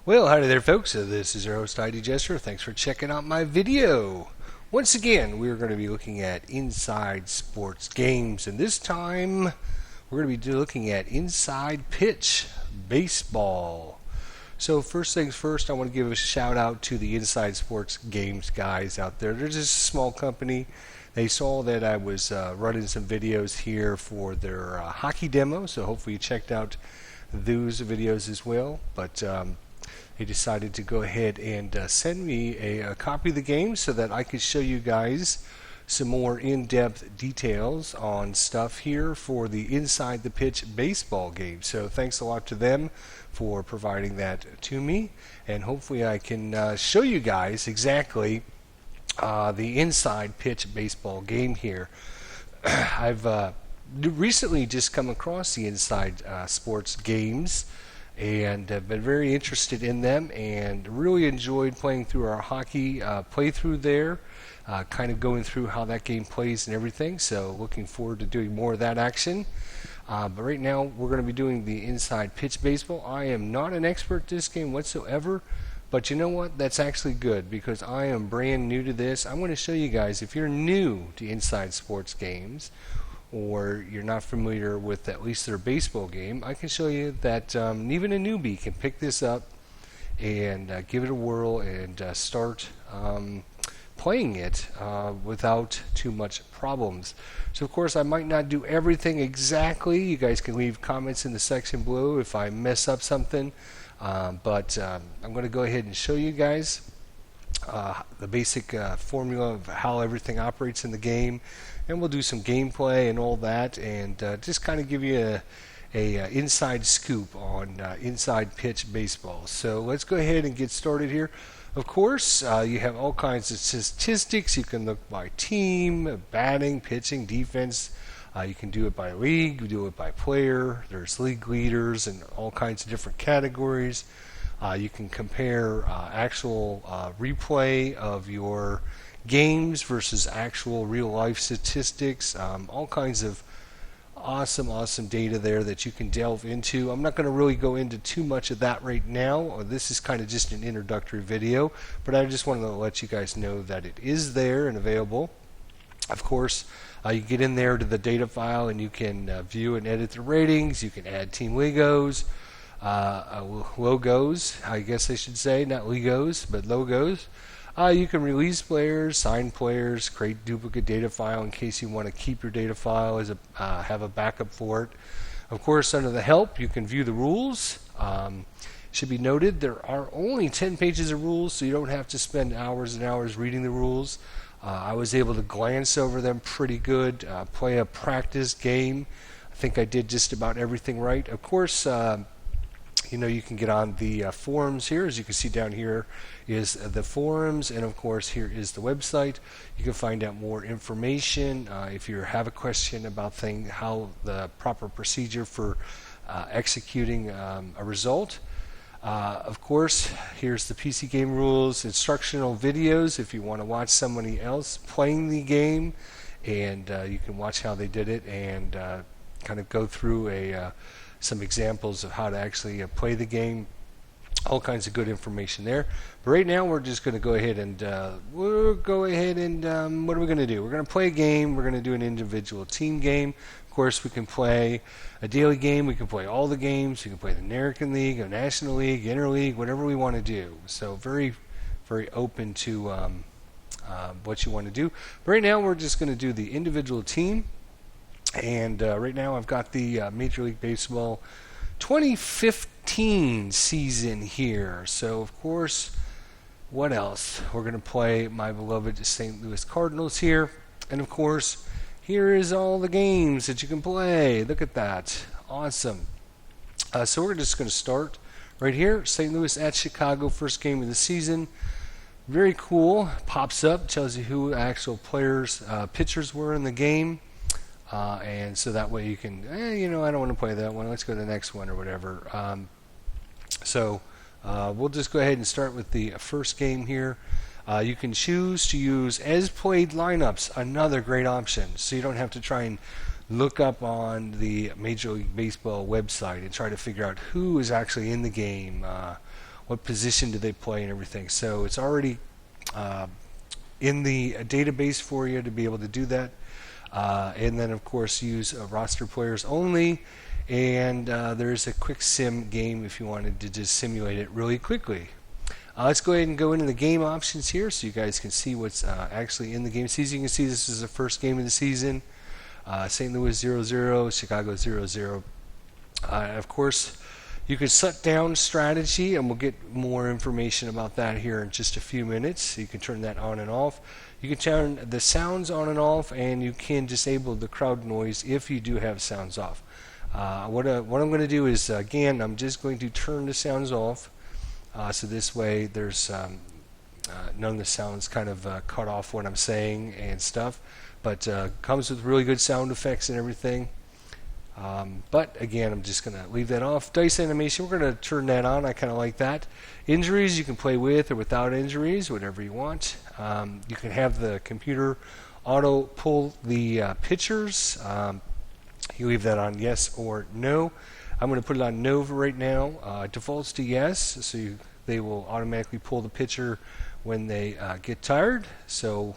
Well, howdy there, folks. This is your host, ID Jester. Thanks for checking out my video. Once again, we're going to be looking at inside sports games, and this time we're going to be looking at inside pitch baseball. So first things first, I want to give a shout out to the Inside Sports Games guys out there. They're just a small company. They saw that I was running some videos here for their hockey demo, so hopefully you checked out those videos as well. But he decided to go ahead and send me a copy of the game so that I could show you guys some more in-depth details on stuff here for the inside the pitch baseball game. So thanks a lot to them for providing that to me, and hopefully I can show you guys exactly the inside pitch baseball game here. I've recently just come across the inside sports games and have been very interested in them and really enjoyed playing through our hockey playthrough there, kind of going through how that game plays and everything. So looking forward to doing more of that action. But right now we're going to be doing the inside pitch baseball. I am not an expert at this game whatsoever, but you know what? That's actually good because I am brand new to this. I'm going to show you guys, if you're new to inside sports games, or you're not familiar with at least their baseball game, I can show you that even a newbie can pick this up and give it a whirl and start playing it without too much problems. So of course I might not do everything exactly. You guys can leave comments in the section below if I mess up something, but I'm going to go ahead and show you guys the basic formula of how everything operates in the game, and we'll do some gameplay and all that, and just kind of give you a inside scoop on inside pitch baseball. So let's go ahead and get started here. Of course, you have all kinds of statistics. You can look by team, batting, pitching, defense. You can do it by league, you do it by player. There's league leaders and all kinds of different categories. You can compare actual replay of your games versus actual real life statistics. All kinds of awesome data there that you can delve into. I'm not going to really go into too much of that right now. This is kind of just an introductory video, but I just wanted to let you guys know that it is there and available. Of course, you get in there to the data file and you can view and edit the ratings. You can add team logos, I guess I should say, not legos, but logos. You can release players, sign players, create duplicate data file in case you want to keep your data file as have a backup for it. Of course, under the help, you can view the rules. Should be noted there are only 10 pages of rules, so you don't have to spend hours and hours reading the rules. I was able to glance over them pretty good, play a practice game. I think I did just about everything right. Of course, you can get on the forums here. As you can see down here is the forums, and of course here is the website. You can find out more information if you have a question about how the proper procedure for executing a result. Of course, here's the PC game rules, instructional videos if you want to watch somebody else playing the game, and you can watch how they did it and kind of go through some examples of how to actually play the game. All kinds of good information there. But right now we're just going to go ahead and what are we going to do? We're going to play a game. We're going to do an individual team game. Of course, we can play a daily game. We can play all the games. We can play the American League, the National League, Interleague, whatever we want to do. So very open to what you want to do. But right now we're just going to do the individual team. And right now I've got the Major League Baseball 2015 season here. So of course, what else? We're going to play my beloved St. Louis Cardinals here. And of course, here is all the games that you can play. Look at that. Awesome. So we're just going to start right here. St. Louis at Chicago, first game of the season. Very cool. Pops up, tells you who actual players, pitchers were in the game. And so that way you can, I don't want to play that one. Let's go to the next one or whatever. So we'll just go ahead and start with the first game here. You can choose to use as played lineups, another great option. So you don't have to try and look up on the Major League Baseball website and try to figure out who is actually in the game, what position do they play and everything. So it's already in the database for you to be able to do that. And then of course use roster players only, and there's a quick sim game if you wanted to just simulate it really quickly. Let's go ahead and go into the game options here so you guys can see what's actually in the game. So as you can see, this is the first game of the season. St. Louis 0-0, Chicago 0-0. Of course, you can shut down strategy, and we'll get more information about that here in just a few minutes. So you can turn that on and off. You can turn the sounds on and off, and you can disable the crowd noise if you do have sounds off. What I'm going to do is, again, I'm just going to turn the sounds off. So this way there's none of the sounds kind of cut off what I'm saying and stuff, but comes with really good sound effects and everything. But again, I'm just going to leave that off. Dice animation, we're going to turn that on. I kind of like that. Injuries, you can play with or without injuries, whatever you want. You can have the computer auto pull the pictures. You leave that on yes or no. I'm going to put it on no for right now. Defaults to yes, so they will automatically pull the picture when they get tired. So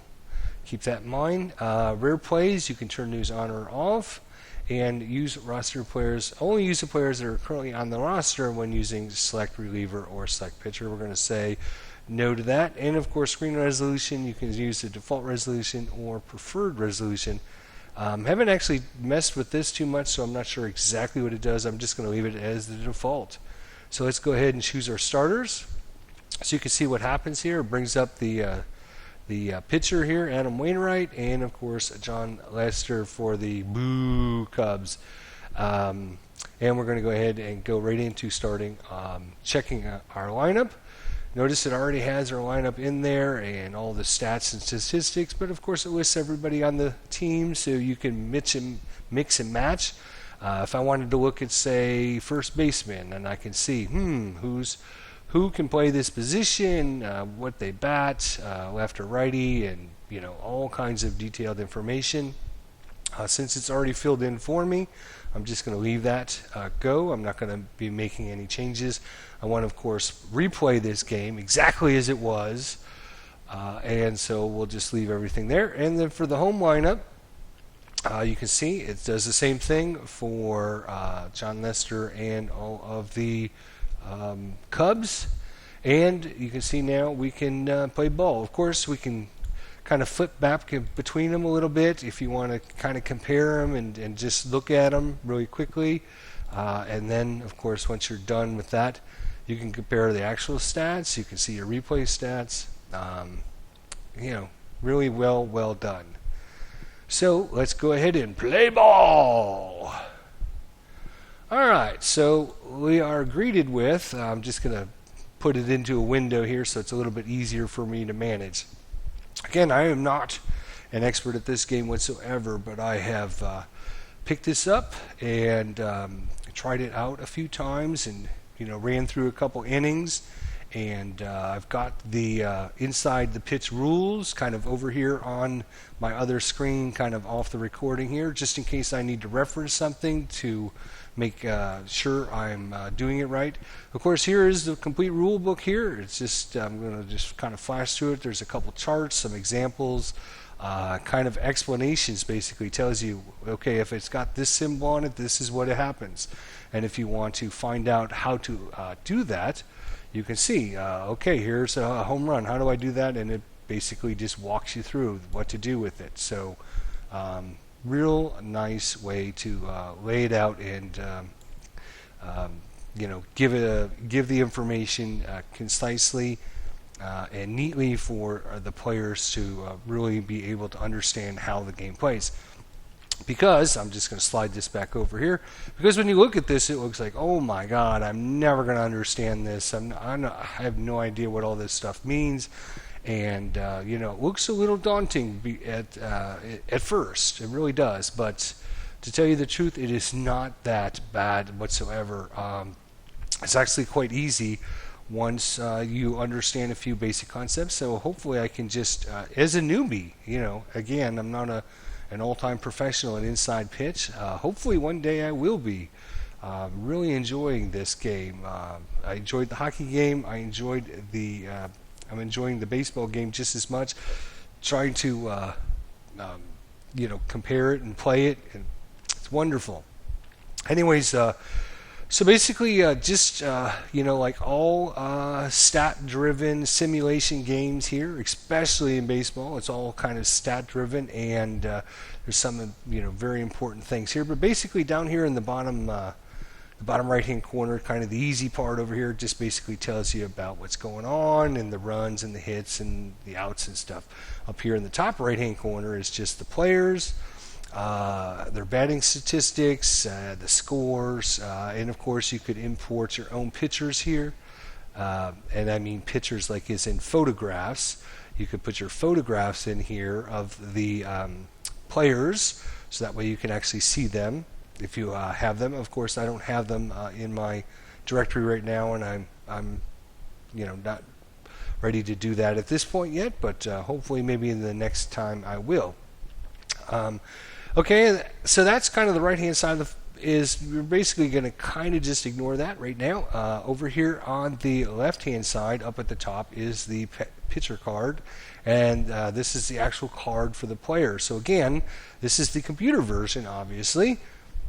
keep that in mind. Rare plays, you can turn these on or off, and use roster players. Only use the players that are currently on the roster when using select reliever or select pitcher. We're going to say no to that. And of course, screen resolution, you can use the default resolution or preferred resolution. Haven't actually messed with this too much, so I'm not sure exactly what it does. I'm just going to leave it as the default. So let's go ahead and choose our starters. So you can see what happens here. It brings up the pitcher here, Adam Wainwright, and of course John Lester for the Boo Cubs. And we're going to go ahead and go right into starting checking our lineup. Notice it already has our lineup in there and all the stats and statistics, but of course it lists everybody on the team, so you can mix and match. If I wanted to look at, say, first baseman, and I can see who can play this position, what they bat, left or righty, and all kinds of detailed information. Since it's already filled in for me, I'm just going to leave that go. I'm not going to be making any changes. I want to, of course, replay this game exactly as it was, and so we'll just leave everything there. And then for the home lineup, you can see it does the same thing for John Lester and all of the Cubs. And you can see now we can play ball. Of course, we can kind of flip back between them a little bit if you want to kind of compare them and just look at them really quickly. And then, of course, once you're done with that, you can compare the actual stats. You can see your replay stats. Really well done. So let's go ahead and play ball. All right, so we are greeted with, I'm just going to put it into a window here so it's a little bit easier for me to manage. Again, I am not an expert at this game whatsoever, but I have picked this up and tried it out a few times and ran through a couple innings, and I've got the inside the pitch rules kind of over here on my other screen, kind of off the recording here, just in case I need to reference something to make sure I'm doing it right. Of course, here is the complete rule book here. It's just, I'm going to just kind of flash through it. There's a couple charts, some examples, kind of explanations. Basically tells you, okay, if it's got this symbol on it, this is what happens. And if you want to find out how to do that, you can see, okay, here's a home run. How do I do that? And it basically just walks you through what to do with it. So real nice way to lay it out and give the information concisely and neatly for the players to really be able to understand how the game plays. Because I'm just going to slide this back over here. Because when you look at this, it looks like, oh my God, I'm never going to understand this. I have no idea what all this stuff means. And it looks a little daunting at first. It really does. But to tell you the truth, it is not that bad whatsoever. It's actually quite easy once you understand a few basic concepts. So hopefully I can just, as a newbie, again, I'm not an all-time professional at inside pitch. Hopefully one day I will be. Really enjoying this game. I enjoyed the hockey game. I'm enjoying the baseball game just as much. Trying to compare it and play it, and it's wonderful. Anyways, so basically, like all stat-driven simulation games here, especially in baseball, it's all kind of stat-driven, and there's some very important things here. But basically, down here in the bottom right-hand corner, kind of the easy part over here, just basically tells you about what's going on and the runs and the hits and the outs and stuff. Up here in the top right-hand corner is just the players. Their batting statistics, the scores, and of course you could import your own pictures here. And I mean pictures like is in photographs. You could put your photographs in here of the players, so that way you can actually see them if you have them. Of course, I don't have them in my directory right now, and I'm not ready to do that at this point yet, but hopefully maybe in the next time I will. Okay, so that's kind of the right-hand side of you're basically going to kind of just ignore that right now. Over here on the left-hand side, up at the top, is the pitcher card, and this is the actual card for the player. So again, this is the computer version, obviously,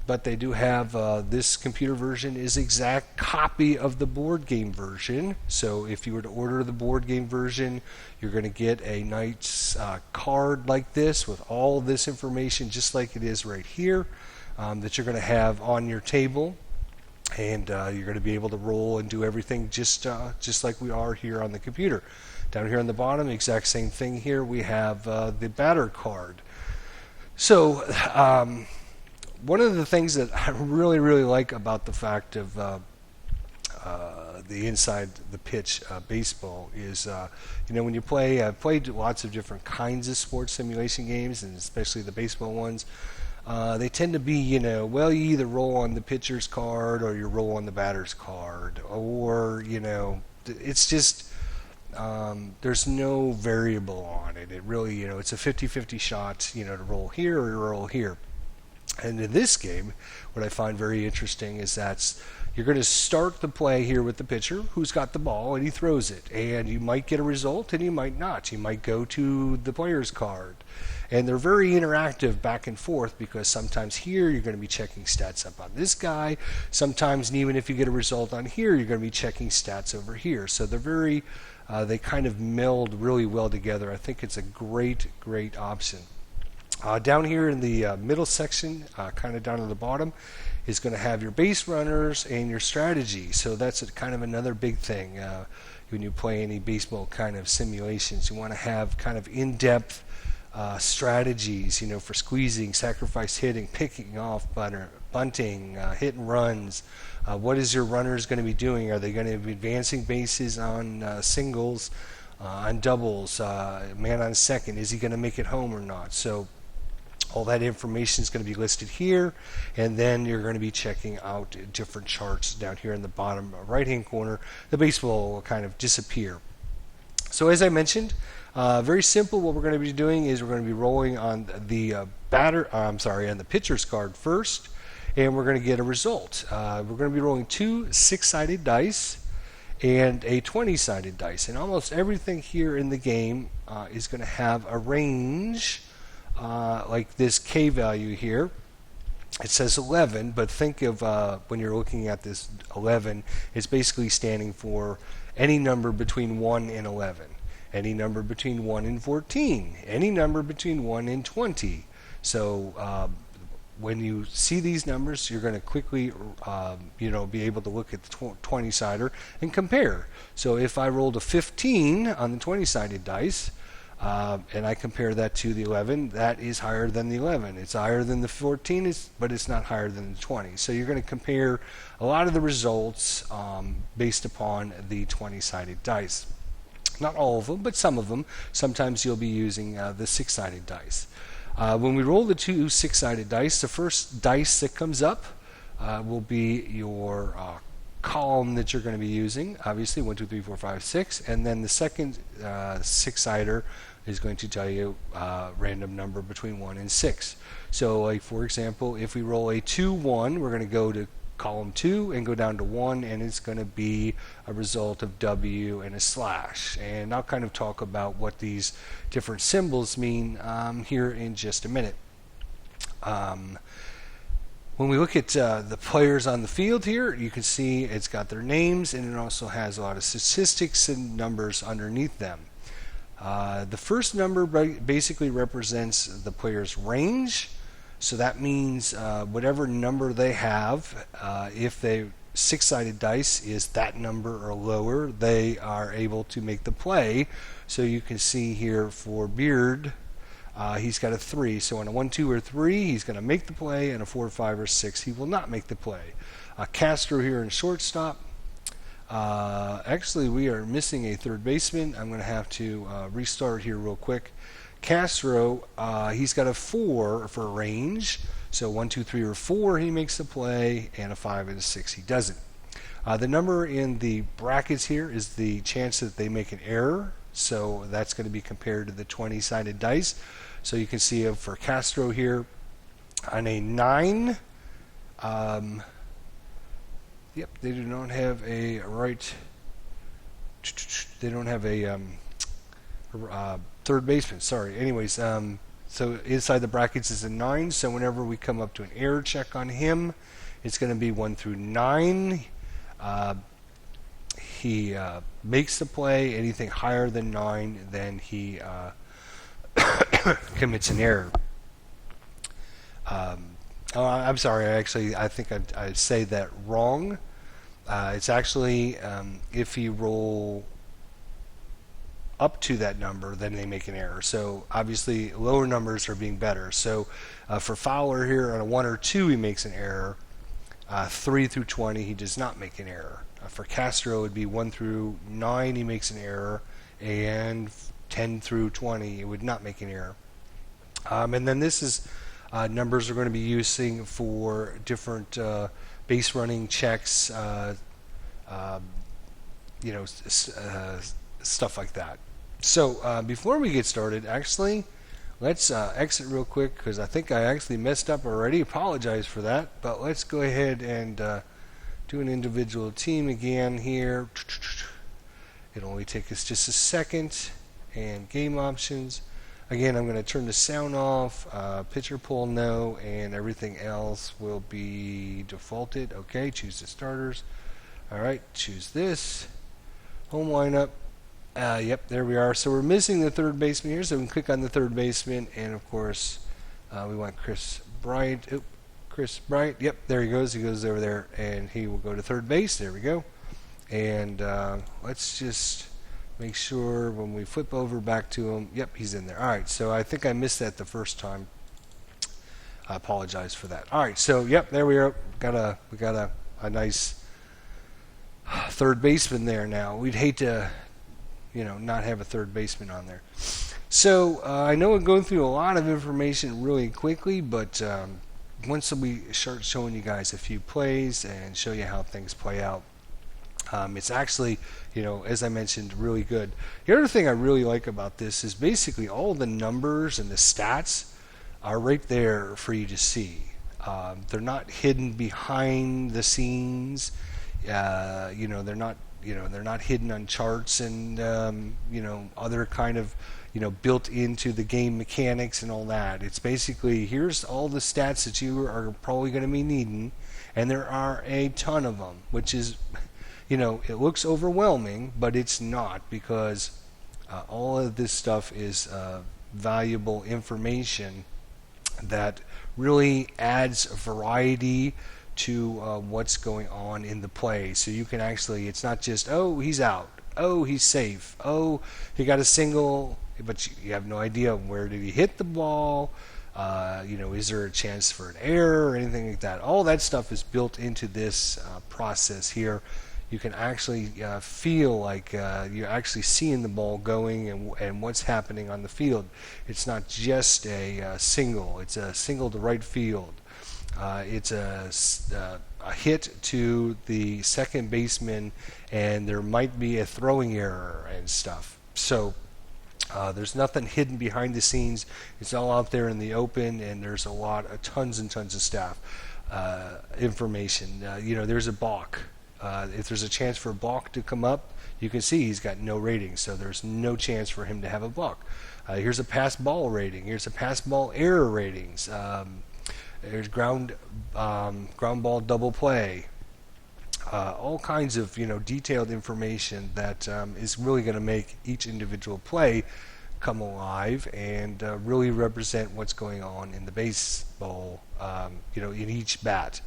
but they do have this computer version is exact copy of the board game version. So if you were to order the board game version, you're going to get a nice card like this with all this information, just like it is right here, that you're going to have on your table, and you're going to be able to roll and do everything just like we are here on the computer. Down here on the bottom, exact same thing here. We have the batter card. So one of the things that I really, really like about the fact of the inside the pitch baseball is, when you play, I've played lots of different kinds of sports simulation games, and especially the baseball ones. They tend to be, well, you either roll on the pitcher's card or you roll on the batter's card, or, it's just, there's no variable on it. It really, it's a 50-50 shot, to roll here or roll here. And in this game, what I find very interesting is that you're going to start the play here with the pitcher who's got the ball, and he throws it. And you might get a result, and you might not. You might go to the player's card. And they're very interactive back and forth, because sometimes here you're going to be checking stats up on this guy. Sometimes, even if you get a result on here, you're going to be checking stats over here. So they're very, they kind of meld really well together. I think it's a great, great option. Down here in the middle section, kind of down at the bottom, is going to have your base runners and your strategy. So that's kind of another big thing when you play any baseball kind of simulations. You want to have kind of in-depth strategies, for squeezing, sacrifice hitting, picking off, bunting, hit and runs. What is your runners going to be doing? Are they going to be advancing bases on singles, on doubles, man on second? Is he going to make it home or not? So all that information is going to be listed here, and then you're going to be checking out different charts down here in the bottom right-hand corner. The baseball will kind of disappear. So as I mentioned, very simple. What we're going to be doing is we're going to be rolling on the on the pitcher's card first, and we're going to get a result. We're going to be rolling 2 6-sided dice and a 20-sided dice, and almost everything here in the game is going to have a range. Like this K value here, it says 11, but think of when you're looking at this 11, it's basically standing for any number between 1 and 11, any number between 1 and 14, any number between 1 and 20. So when you see these numbers, you're going to quickly be able to look at the 20-sider and compare. So if I rolled a 15 on the 20-sided dice, and I compare that to the 11, that is higher than the 11. It's higher than the 14, but it's not higher than the 20. So you're going to compare a lot of the results based upon the 20-sided dice. Not all of them, but some of them. Sometimes you'll be using the 6-sided dice. When we roll the 2 6-sided dice, the first dice that comes up will be your column that you're going to be using, obviously 1, 2, 3, 4, 5, 6, and then the second 6-sider is going to tell you random number between 1 and 6. So like for example, if we roll a 2, 1, we're going to go to column 2 and go down to 1, and it's going to be a result of W and a slash. And I'll kind of talk about what these different symbols mean here in just a minute. When we look at the players on the field here, you can see it's got their names, and it also has a lot of statistics and numbers underneath them. The first number basically represents the player's range. So that means whatever number they have, if they six-sided dice is that number or lower, they are able to make the play. So you can see here for Beard, he's got a 3. So on a 1, 2, or 3, he's going to make the play, and a 4, 5, or 6, he will not make the play. Castro here in shortstop. Actually, we are missing a third baseman. I'm going to have to restart here real quick. Castro, he's got a 4 for range. So 1, 2, 3, or 4, he makes the play, and a 5 and a 6, he doesn't. The number in the brackets here is the chance that they make an error. So that's going to be compared to the 20-sided dice. So you can see for Castro here on a 9. Yep, they do not have a right. They don't have a third baseman. Sorry. Anyways, so inside the brackets is a 9. So whenever we come up to an error check on him, it's going to be 1 through 9. He makes the play. Anything higher than 9, then he commits an error. Oh, I'm sorry. I think I say that wrong. It's actually if you roll up to that number, then they make an error. So obviously, lower numbers are being better. So for Fowler here on a 1 or 2, he makes an error. 3 through 20, he does not make an error. For Castro, it would be 1 through 9, he makes an error, and 10 through 20, it would not make an error. And then this is numbers we're going to be using for different base running checks, stuff like that. So before we get started, actually, let's exit real quick because I think I actually messed up already. Apologize for that, but let's go ahead and do an individual team again here. It'll only take us just a second. And game options. Again, I'm going to turn the sound off, pitcher pull no, and everything else will be defaulted. Okay, choose the starters. Alright, choose this. Home lineup. Yep, there we are. So we're missing the third baseman here, so we can click on the third baseman, and of course, we want Chris Bryant. Oop, Chris Bryant. Yep, there he goes. He goes over there, and he will go to third base. There we go. And let's just make sure when we flip over back to him, yep, he's in there. All right, so I think I missed that the first time. I apologize for that. All right, so yep, there we are. We got a nice third baseman there now. We'd hate to, not have a third baseman on there. So I know I'm going through a lot of information really quickly, but once we start showing you guys a few plays and show you how things play out, it's actually, as I mentioned, really good. The other thing I really like about this is basically all the numbers and the stats are right there for you to see. They're not hidden behind the scenes. They're not hidden on charts and other kind of built into the game mechanics and all that. It's basically here's all the stats that you are probably going to be needing, and there are a ton of them, which is. It looks overwhelming, but it's not, because all of this stuff is valuable information that really adds variety to what's going on in the play. So you can actually, it's not just, oh, he's out, oh, he's safe, oh, he got a single, but you have no idea where did he hit the ball, is there a chance for an error or anything like that. All that stuff is built into this process here. You can actually feel like you're actually seeing the ball going and what's happening on the field. It's not just a single. It's a single to right field. It's a hit to the second baseman, and there might be a throwing error and stuff. So there's nothing hidden behind the scenes. It's all out there in the open, and there's tons and tons of staff. information. There's a balk. If there's a chance for a balk to come up, you can see he's got no rating, so there's no chance for him to have a balk. Here's a pass ball rating. Here's a pass ball error ratings. There's ground ball double play. All kinds of detailed information that is really going to make each individual play come alive and really represent what's going on in the baseball, in each bat.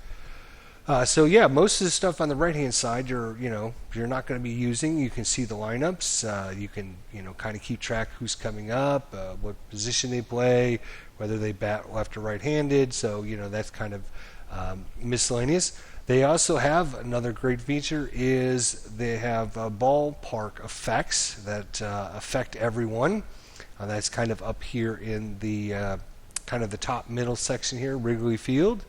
So yeah, most of the stuff on the right-hand side you're not going to be using. You can see the lineups. You can kind of keep track who's coming up, what position they play, whether they bat left or right-handed. So that's kind of miscellaneous. They also have another great feature is they have ballpark effects that affect everyone. That's kind of up here in the kind of the top middle section here, Wrigley Field.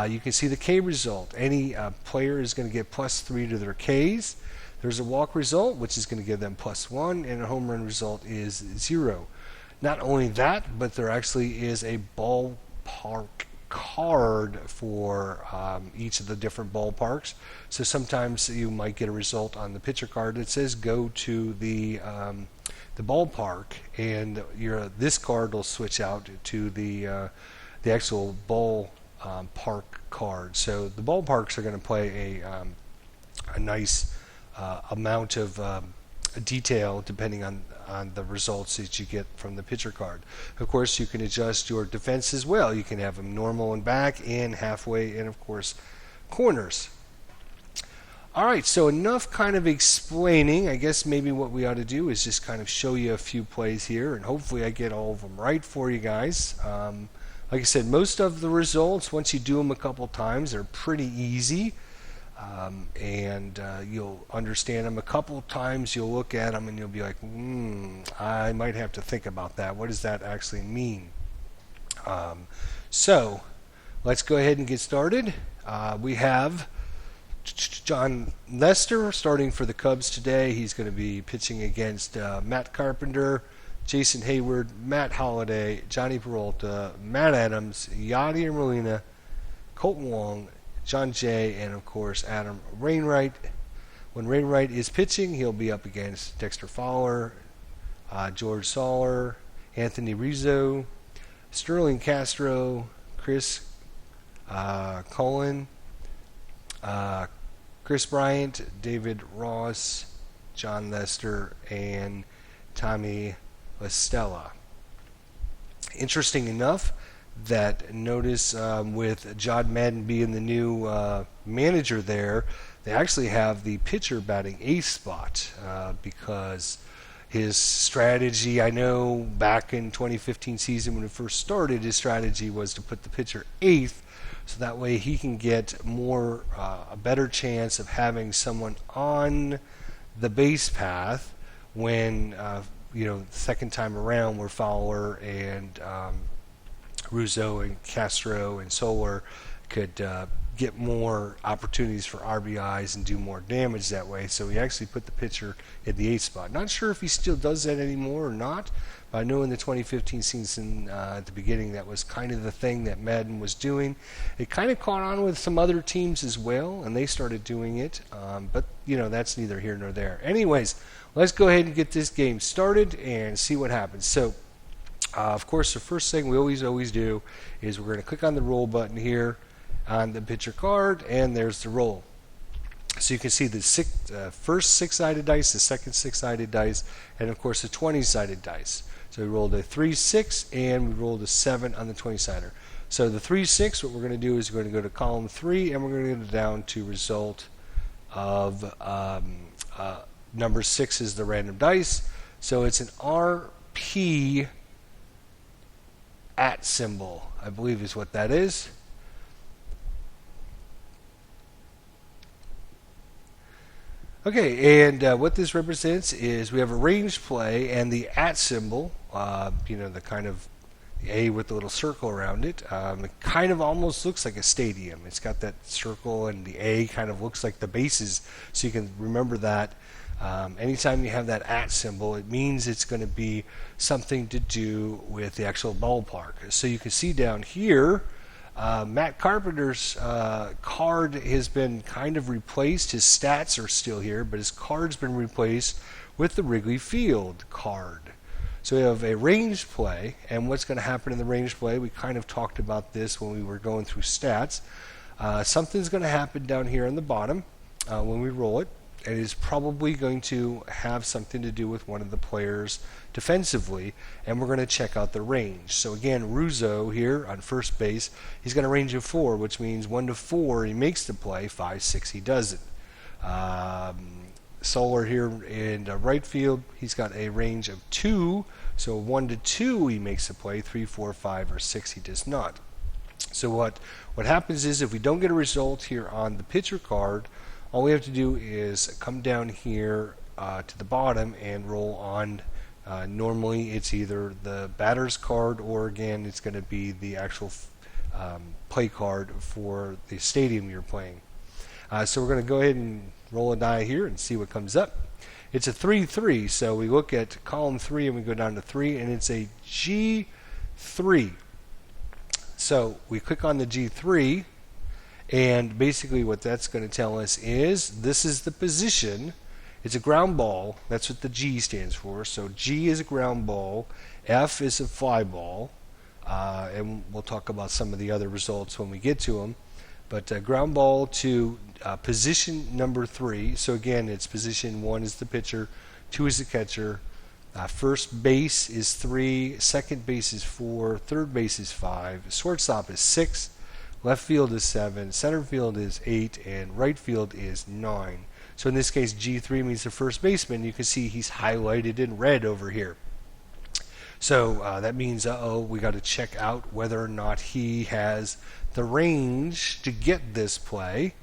You can see the K result. Any player is going to get +3 to their Ks. There's a walk result, which is going to give them +1, and a home run result is 0. Not only that, but there actually is a ballpark card for each of the different ballparks. So sometimes you might get a result on the pitcher card that says go to the ballpark, and this card will switch out to the actual ball park card. So the ballparks are going to play a nice amount of detail depending on the results that you get from the pitcher card. Of course, you can adjust your defense as well. You can have them normal and back, and halfway, and of course corners. Alright, so enough kind of explaining. I guess maybe what we ought to do is just kind of show you a few plays here, and hopefully I get all of them right for you guys. Like I said, most of the results, once you do them a couple times, are pretty easy. And you'll understand them a couple times. You'll look at them and you'll be like, I might have to think about that. What does that actually mean? So let's go ahead and get started. We have Jon Lester starting for the Cubs today. He's going to be pitching against Matt Carpenter, Jason Hayward, Matt Holliday, Johnny Peralta, Matt Adams, Yadier Molina, Colton Wong, John Jay, and of course Adam Wainwright. When Wainwright is pitching, he'll be up against Dexter Fowler, George Soler, Anthony Rizzo, Sterling Castro, Chris Cullen, Chris Bryant, David Ross, Jon Lester, and Tommy La Stella. Interesting enough, that notice with John Madden being the new manager there, they actually have the pitcher batting 8th spot because his strategy, I know back in 2015 season when it first started, his strategy was to put the pitcher 8th, so that way he can get a better chance of having someone on the base path when second time around where Fowler and Rizzo and Castro and Soler could get more opportunities for RBIs and do more damage that way. So he actually put the pitcher at the 8th spot. Not sure if he still does that anymore or not, but I know in the 2015 season at the beginning that was kind of the thing that Madden was doing. It kind of caught on with some other teams as well, and they started doing it, but that's neither here nor there. Anyways, let's go ahead and get this game started and see what happens. So of course, the first thing we always do is we're going to click on the roll button here on the pitcher card, and there's the roll. So you can see the first 6-sided dice, the second 6-sided dice, and of course the 20-sided dice. So we rolled a 3, 6, and we rolled a 7 on the 20-sider. So the 3, 6, what we're going to do is we're going to go to column 3, and we're going to go down to result of number 6 is the random dice. So it's an RP @ symbol, I believe is what that is. Okay, and what this represents is we have a range play, and the @ symbol, the kind of the A with the little circle around it, it kind of almost looks like a stadium. It's got that circle, and the A kind of looks like the bases, so you can remember that. Anytime you have that @ symbol, it means it's going to be something to do with the actual ballpark. So you can see down here, Matt Carpenter's card has been kind of replaced. His stats are still here, but his card's been replaced with the Wrigley Field card. So we have a range play, and what's going to happen in the range play, we kind of talked about this when we were going through stats. Something's going to happen down here on the bottom when we roll it. It is probably going to have something to do with one of the players defensively, and we're going to check out the range. So again, Rizzo here on first base, he's got a range of 4, which means 1 to 4 he makes the play, 5, 6 he doesn't. Solar here in right field, he's got a range of 2, so 1 to 2 he makes the play, 3, 4, 5, or 6 he does not. So what happens is if we don't get a result here on the pitcher card, all we have to do is come down here to the bottom and roll on. Normally it's either the batter's card or again it's going to be the actual play card for the stadium you're playing. So we're going to go ahead and roll a die here and see what comes up. It's a 3-3, so we look at column 3 and we go down to 3, and it's a G3. So we click on the G3, and basically what that's going to tell us is this is the position. It's a ground ball. That's what the G stands for. So G is a ground ball, F is a fly ball, and we'll talk about some of the other results when we get to them. But ground ball to position number 3. So again, it's position 1 is the pitcher, 2 is the catcher, first base is 3, second base is 4, third base is 5, shortstop is 6, left field is 7, center field is 8, and right field is 9. So in this case, G3 means the first baseman. You can see he's highlighted in red over here. So that means, we got to check out whether or not he has the range to get this play.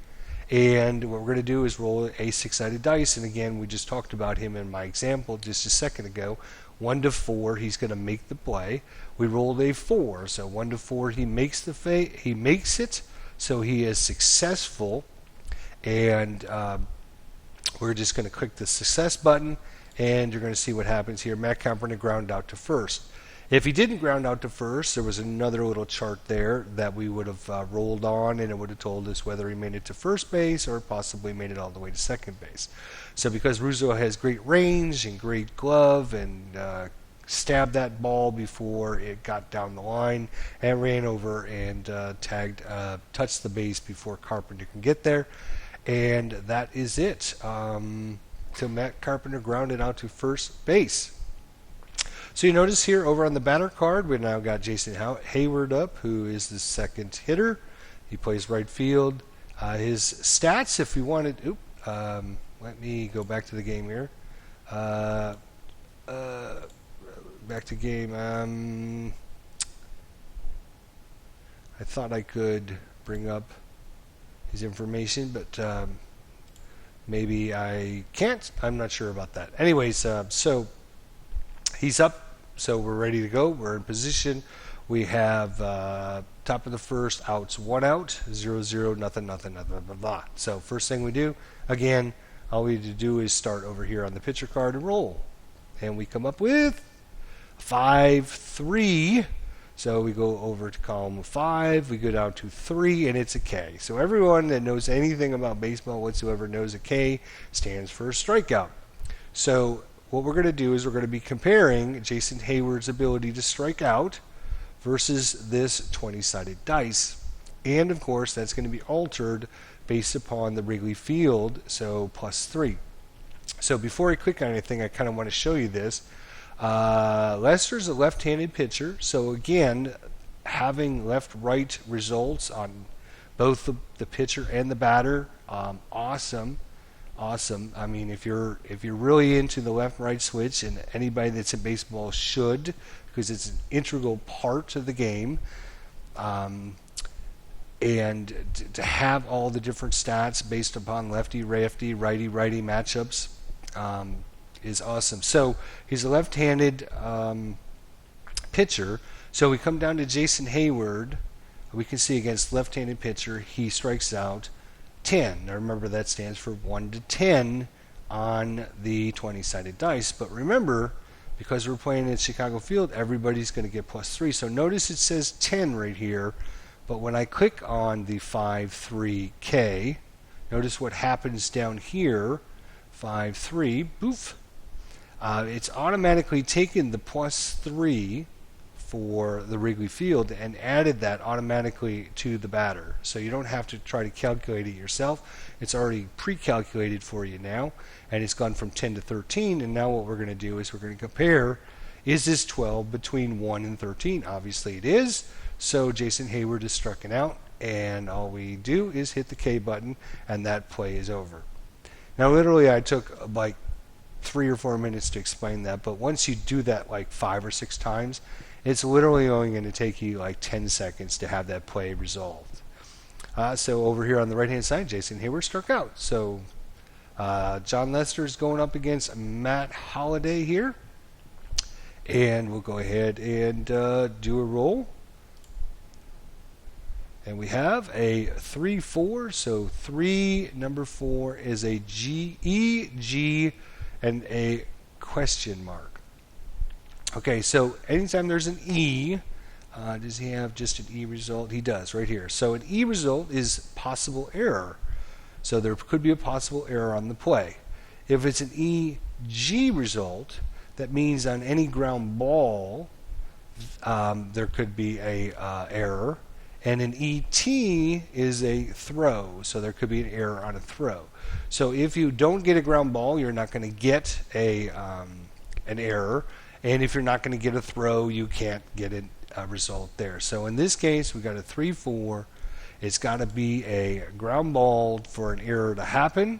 And what we're going to do is roll a 6-sided dice. And again, we just talked about him in my example just a second ago. 1 to 4, he's going to make the play. We rolled a 4, so 1 to 4, he makes it. So he is successful. And we're just going to click the success button, and you're going to see what happens here. Matt Carpenter ground out to first. If he didn't ground out to first, there was another little chart there that we would have rolled on, and it would have told us whether he made it to first base or possibly made it all the way to second base. So because Rizzo has great range and great glove and stabbed that ball before it got down the line and ran over and touched the base before Carpenter can get there. And that is it. So Matt Carpenter grounded out to first base. So you notice here over on the batter card, we've now got Jason Hayward up, who is the second hitter. He plays right field. His stats, if you wanted, let me go back to the game here. Back to game. I thought I could bring up his information, but maybe I can't. I'm not sure about that. Anyways, so he's up, so we're ready to go. We're in position. We have top of the first, outs, 1 out, 0-0, nothing, blah, blah, blah. So first thing we do, again, all we need to do is start over here on the pitcher card and roll. And we come up with 5-3. So we go over to column 5, we go down to 3, and it's a K. So everyone that knows anything about baseball whatsoever knows a K stands for a strikeout. So what we're going to do is we're going to be comparing Jason Hayward's ability to strike out versus this 20-sided dice. And of course, that's going to be altered based upon the Wrigley Field, so +3. So before I click on anything, I kind of want to show you this. Lester's a left-handed pitcher, so again, having left-right results on both the pitcher and the batter, awesome. I mean, if you're really into the left-right switch, and anybody that's in baseball should, because it's an integral part of the game, and to have all the different stats based upon lefty-righty matchups is awesome. So he's a left-handed pitcher. So we come down to Jason Hayward. We can see against left-handed pitcher, he strikes out 10. Now remember, that stands for 1 to 10 on the 20-sided dice. But remember, because we're playing at Chicago Field, everybody's going to get +3. So notice it says 10 right here, But when I click on the 5-3K, notice what happens down here. 5-3, boof. It's automatically taken the +3 for the Wrigley Field and added that automatically to the batter. So you don't have to try to calculate it yourself. It's already pre-calculated for you now, and it's gone from 10 to 13. And now what we're going to do is we're going to compare, is this 12 between 1 and 13? Obviously it is. So Jason Hayward is struck out, and all we do is hit the K button, and that play is over. Now literally I took like 3 or 4 minutes to explain that, but once you do that like 5 or 6 times, it's literally only going to take you like 10 seconds to have that play resolved. So over here on the right hand side, Jason Hayward struck out. So John Lester is going up against Matt Holliday here, and we'll go ahead and do a roll. And we have a 3-4, so 3, number 4 is a G, E, G, and a question mark. Okay, so anytime there's an E, does he have just an E result? He does, right here. So an E result is possible error. So there could be a possible error on the play. If it's an EG result, that means on any ground ball, there could be a error. And an ET is a throw, so there could be an error on a throw. So if you don't get a ground ball, you're not going to get an error. And if you're not going to get a throw, you can't get a result there. So in this case, we got a 3-4. It's got to be a ground ball for an error to happen.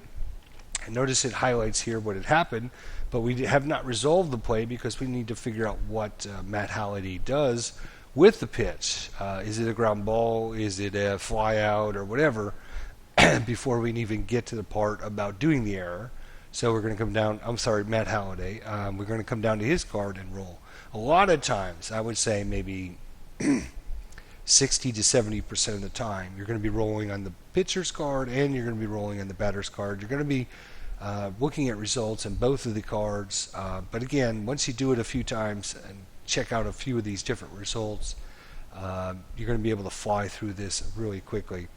And notice it highlights here what had happened, but we have not resolved the play because we need to figure out what Matt Halliday does with the pitch. Is it a ground ball? Is it a fly out or whatever? Before we even get to the part about doing the error. So we're going to come down, I'm sorry, Matt Halliday. We're going to come down to his card and roll. A lot of times, I would say maybe 60 to 70% of the time, you're going to be rolling on the pitcher's card and you're going to be rolling on the batter's card. You're going to be looking at results in both of the cards. But again, once you do it a few times and check out a few of these different results, you're going to be able to fly through this really quickly.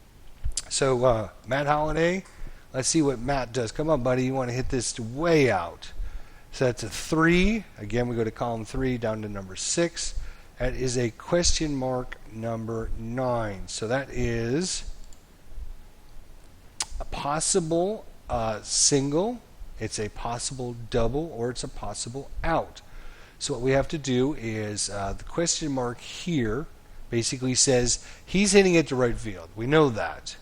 So Matt Halliday, let's see what Matt does. Come on, buddy, you want to hit this way out. So that's a 3. Again, we go to column 3 down to number 6. That is a question mark number 9. So that is a possible single, it's a possible double, or it's a possible out. So what we have to do is the question mark here basically says he's hitting it to right field. We know that.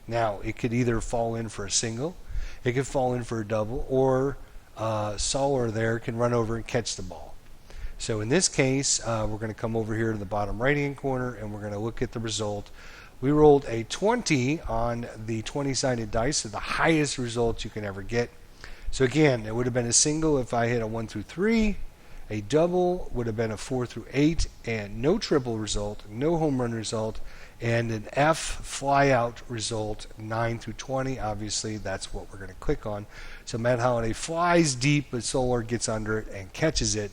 Now, it could either fall in for a single, it could fall in for a double, or Soler there can run over and catch the ball. So in this case, we're going to come over here to the bottom right-hand corner, and we're going to look at the result. We rolled a 20 on the 20-sided dice, so the highest result you can ever get. So again, it would have been a single if I hit a 1 through 3. A double would have been a 4 through 8, and no triple result, no home run result, and an F fly out result 9 through 20. Obviously, that's what we're going to click on. So Matt Halliday flies deep, but Soler gets under it and catches it.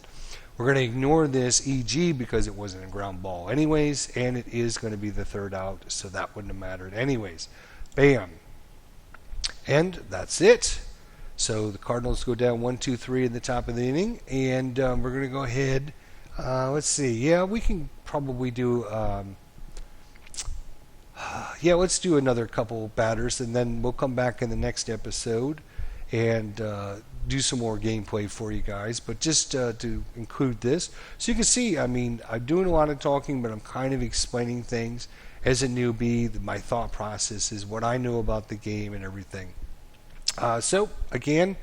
We're going to ignore this EG because it wasn't a ground ball anyways, and it is going to be the third out, so that wouldn't have mattered anyways. Bam. And that's it. So the Cardinals go down 1-2-3 in the top of the inning, and we're going to go ahead. Let's see. Yeah, we can probably do. Let's do another couple batters, and then we'll come back in the next episode and do some more gameplay for you guys. But just to include this, so you can see, I mean, I'm doing a lot of talking, but I'm kind of explaining things as a newbie. My thought process is what I know about the game and everything. So again,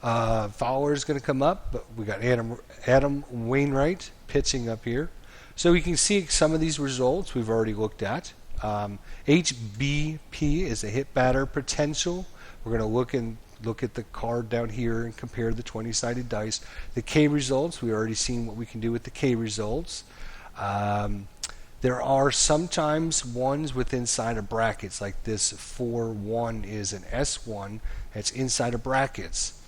Fowler is going to come up, but we got Adam Wainwright pitching up here. So we can see some of these results we've already looked at. HBP is a hit batter potential. We're going to look at the card down here and compare the 20-sided dice. The K results, we already seen what we can do with the K results. There are sometimes ones with inside of brackets, like this 4-1 is an S1 that's inside of brackets.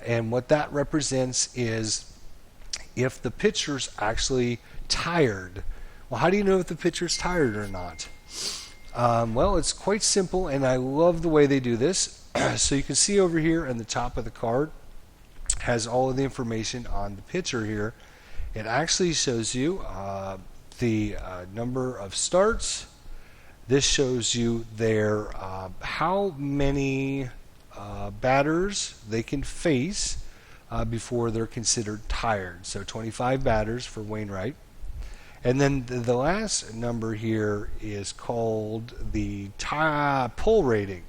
And what that represents is if the pitcher's actually tired Well, how do you know if the pitcher's tired or not? Well, it's quite simple, and I love the way they do this. So you can see over here in the top of the card has all of the information on the pitcher here. It actually shows you the number of starts. This shows you their how many batters they can face before they're considered tired. So 25 batters for Wainwright. And then the last number here is called the pull rating.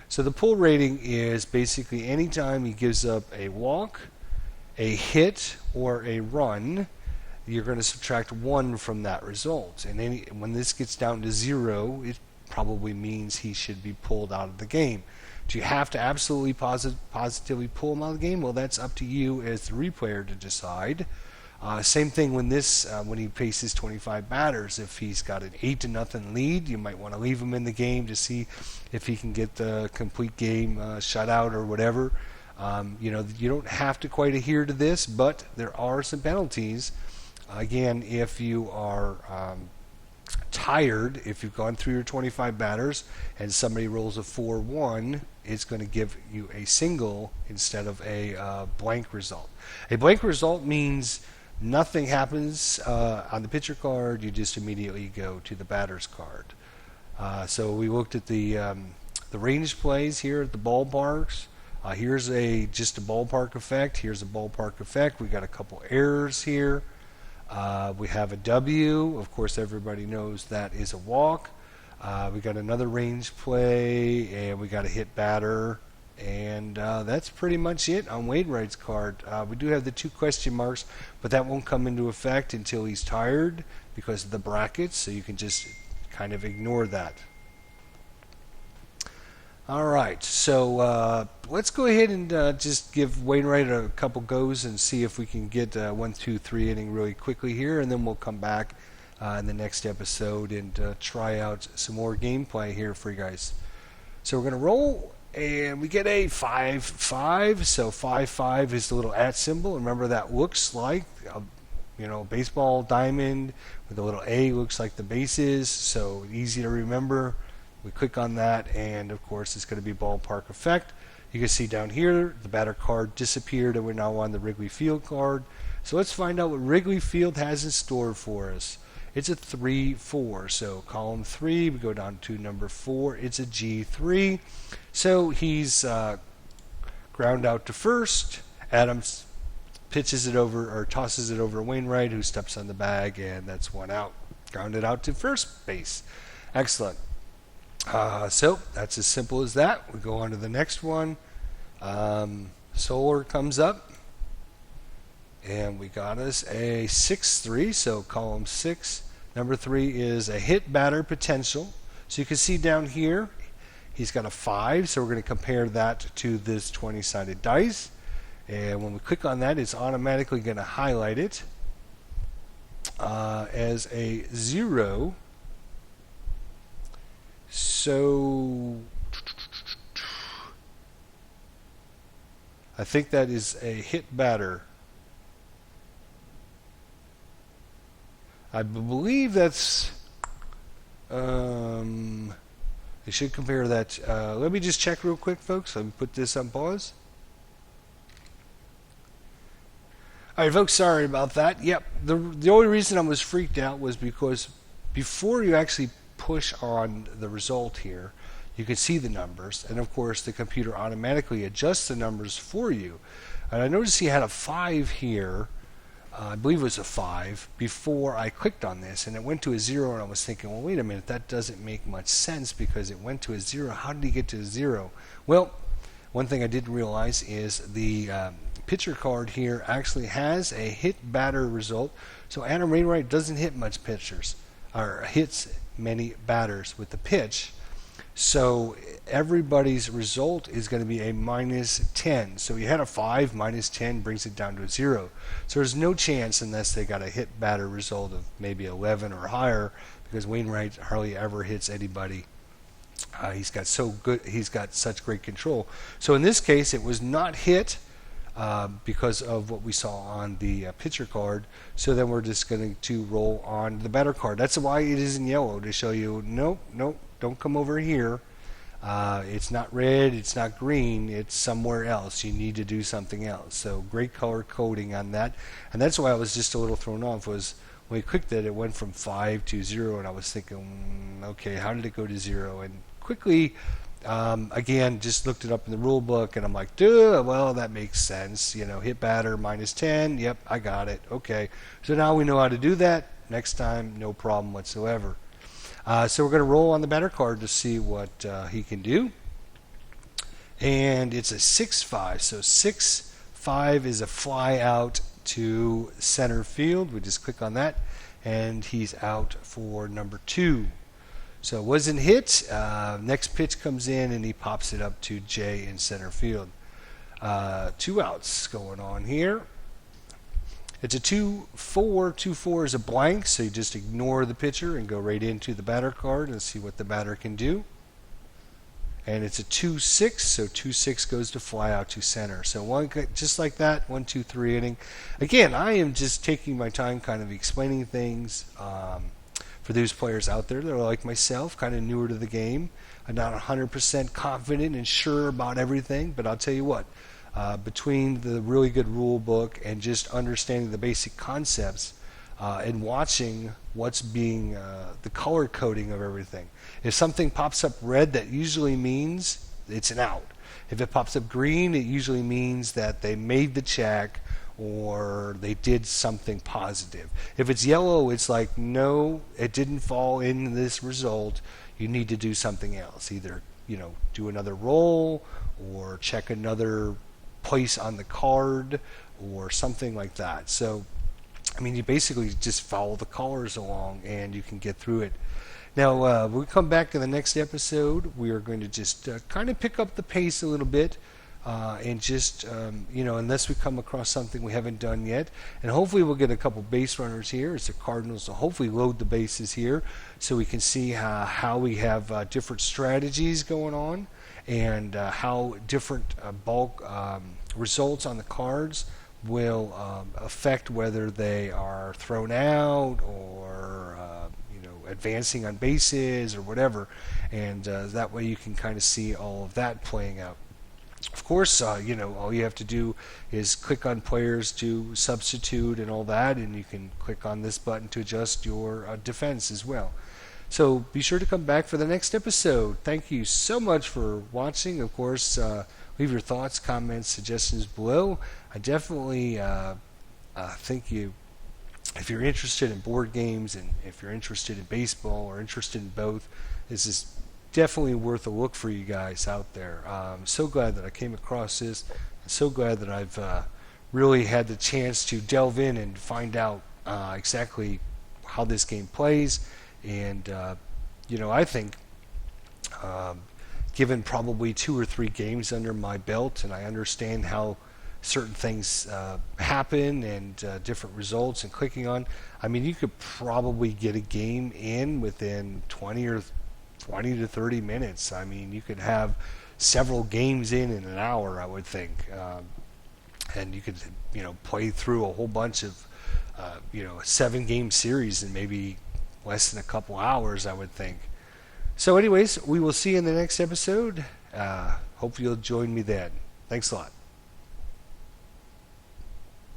So the pull rating is basically anytime he gives up a walk, a hit, or a run, you're going to subtract 1 from that result. And when this gets down to 0, it probably means he should be pulled out of the game. Do you have to absolutely positively pull him out of the game? Well, that's up to you as the replayer to decide. Same thing when he faces 25 batters. If he's got an 8-0 lead, you might want to leave him in the game to see if he can get the complete game shutout or whatever. You don't have to quite adhere to this, but there are some penalties. Again, if you are tired, if you've gone through your 25 batters and somebody rolls a 4-1, it's going to give you a single instead of a blank result. A blank result means nothing happens on the pitcher card. You just immediately go to the batter's card. So we looked at the range plays here at the ballparks. Here's just a ballpark effect. Here's a ballpark effect. We got a couple errors here. We have a W. Of course, everybody knows that is a walk. We got another range play, and we got a hit batter. And that's pretty much it on Wainwright's card. We do have the 2 question marks, but that won't come into effect until he's tired because of the brackets, so you can just kind of ignore that. All right, so let's go ahead and just give Wainwright a couple goes and see if we can get 1, 2, 3 inning really quickly here, and then we'll come back in the next episode and try out some more gameplay here for you guys. So we're going to roll, and we get a 5-5. So 5-5 is the little @ symbol. Remember, that looks like a baseball diamond with a little A, looks like the bases, so easy to remember. We click on that, and of course it's going to be ballpark effect. You can see down here the batter card disappeared, and we're now on the Wrigley Field card. So let's find out what Wrigley Field has in store for us. It's a 3-4. So column 3, we go down to number 4. It's a G3. So he's ground out to first. Adams pitches it over, or tosses it over to Wainwright, who steps on the bag, and that's 1 out. Grounded out to first base. Excellent. So that's as simple as that. We go on to the next one. Solar comes up, and we got us a 6-3. So column 6, number 3 is a hit batter potential. So you can see down here he's got a 5. So we're going to compare that to this 20-sided dice, and when we click on that, it's automatically going to highlight it as a 0. So I think that is a hit batter. I believe that's they should compare that. Let me just check real quick, folks. Let me put this on pause. All right, folks, sorry about that. Yep, the only reason I was freaked out was because before you actually push on the result here, you can see the numbers, and of course the computer automatically adjusts the numbers for you. And I noticed he had a 5 here. I believe it was a 5 before I clicked on this, and it went to a 0, and I was thinking, well, wait a minute, that doesn't make much sense because it went to a 0. How did he get to a 0? Well, one thing I didn't realize is the pitcher card here actually has a hit batter result. So Adam Wainwright doesn't hit much pitchers, or hits many batters with the pitch. So everybody's result is going to be a -10. So you had a 5, -10 brings it down to a 0. So there's no chance unless they got a hit batter result of maybe 11 or higher, because Wainwright hardly ever hits anybody. He's got such great control. So in this case, it was not hit. because of what we saw on the pitcher card. So then we're just going to roll on the batter card. That's why it is in yellow, to show you, nope, nope, don't come over here. It's not red, it's not green, it's somewhere else. You need to do something else. So great color coding on that. And that's why I was just a little thrown off, was when we clicked it, it went from 5 to 0, and I was thinking, okay, how did it go to 0? And quickly, again, just looked it up in the rule book, and I'm like, duh, well, that makes sense. You know, hit batter -10. Yep, I got it. Okay. So now we know how to do that. Next time, no problem whatsoever. So we're going to roll on the batter card to see what he can do. And it's a 6-5. So 6-5 is a fly out to center field. We just click on that, and he's out for number 2. So it wasn't hit. Next pitch comes in, and he pops it up to Jay in center field. 2 outs going on here. It's a 2-4. 2-4 is a blank, so you just ignore the pitcher and go right into the batter card and see what the batter can do. And it's a 2-6, so 2-6 goes to fly out to center. So one, just like that, 1-2-3 inning. Again, I am just taking my time kind of explaining things for those players out there that are like myself, kind of newer to the game. I'm not 100% confident and sure about everything, but I'll tell you what. Between the really good rule book and just understanding the basic concepts and watching what's being the color coding of everything. If something pops up red, that usually means it's an out. If it pops up green, it usually means that they made the check or they did something positive. If it's yellow, it's like, no, it didn't fall in this result. You need to do something else. Either, do another roll or check another place on the card or something like that. So, you basically just follow the colors along and you can get through it. Now, when we come back in the next episode, we are going to just kind of pick up the pace a little bit and just, unless we come across something we haven't done yet. And hopefully we'll get a couple base runners here. It's the Cardinals, so hopefully load the bases here so we can see how we have different strategies going on and how different bulk results on the cards will affect whether they are thrown out or advancing on bases or whatever, and that way you can kind of see all of that playing out. Of course, all you have to do is click on players to substitute and all that, and you can click on this button to adjust your defense as well. So be sure to come back for the next episode. Thank you so much for watching. Of course, leave your thoughts, comments, suggestions below. I definitely think if you're interested in board games and if you're interested in baseball or interested in both, this is definitely worth a look for you guys out there. I'm so glad that I came across this. I'm so glad that I've really had the chance to delve in and find out exactly how this game plays. And, I think given probably 2 or 3 games under my belt, and I understand how certain things happen and different results and clicking on, you could probably get a game in within 20 to 30 minutes. You could have several games in an hour, I would think. And you could, play through a whole bunch of, a 7-game series in maybe less than a couple hours, I would think. So anyways, we will see you in the next episode. Hope you'll join me then. Thanks a lot.